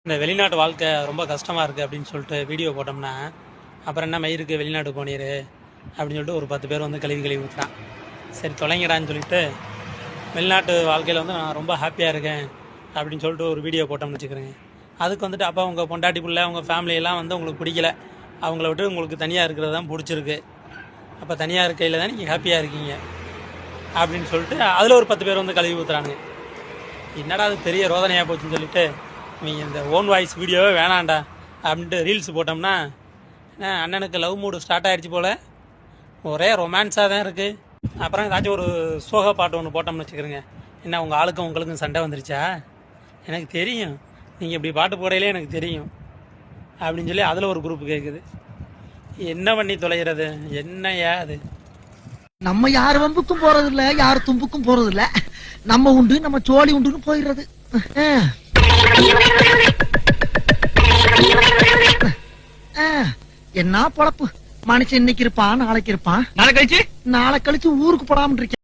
இந்த வெளிநாட்டு வாழ்க்கை ரொம்ப கஷ்டமாக இருக்குது அப்படின்னு சொல்லிட்டு வீடியோ போட்டோம்னா அப்புறம் என்ன மயிருக்கு வெளிநாட்டு போனீர் அப்படின்னு சொல்லிட்டு ஒரு 10 பேர் வந்து கழுவி ஊற்றுறான். சரி தொலைங்கடான்னு சொல்லிட்டு வெளிநாட்டு வாழ்க்கையில் வந்து நான் ரொம்ப ஹாப்பியாக இருக்கேன் அப்படின்னு சொல்லிட்டு ஒரு வீடியோ போட்டோம்னு வச்சுக்கிறேங்க. அதுக்கு வந்துட்டு அப்போ உங்கள் பொண்டாட்டி பிள்ளை உங்கள் ஃபேமிலியெல்லாம் வந்து உங்களுக்கு பிடிக்கல, அவங்கள விட்டு உங்களுக்கு தனியாக இருக்கிறது தான் பிடிச்சிருக்கு, அப்போ தனியாக இருக்கையில் தான் நீங்கள் ஹாப்பியாக இருக்கீங்க அப்படின்னு சொல்லிட்டு அதில் ஒரு 10 பேர் வந்து கழுவி ஊற்றுறானுங்க. என்னடா அது பெரிய ரோதனையாக போச்சுன்னு சொல்லிட்டு நீங்கள் இந்த ஓன் வாய்ஸ் வீடியோவே வேணாண்டா அப்படின்ட்டு ரீல்ஸ் போட்டோம்னா அண்ணனுக்கு லவ் மூடு ஸ்டார்ட் ஆகிடுச்சு போல், ஒரே ரொமான்ஸாக தான் இருக்குது. அப்புறம் ஏதாச்சும் ஒரு சோக பாட்டு ஒன்று போட்டோம்னு வச்சுக்கிறேங்க, என்ன உங்கள் ஆளுக்கும் உங்களுக்கும் சண்டை வந்துருச்சா, எனக்கு தெரியும் நீங்கள் இப்படி பாட்டு போடையிலே எனக்கு தெரியும் அப்படின்னு சொல்லி அதில் ஒரு குரூப் கேட்குது. என்ன பண்ணி தொலைகிறது என்னையா அது? நம்ம யார் வம்புக்கும் போறது இல்ல, யார் தும்புக்கும் போறது இல்ல, நம்ம உண்டு நம்ம சோழி உண்டுன்னு போயிடுறது. என்ன பொழப்பு, மனுஷன் இன்னைக்கு இருப்பான் நாளைக்கு இருப்பான், நாளை கழிச்சு ஊருக்கு போடாம இருக்கேன்.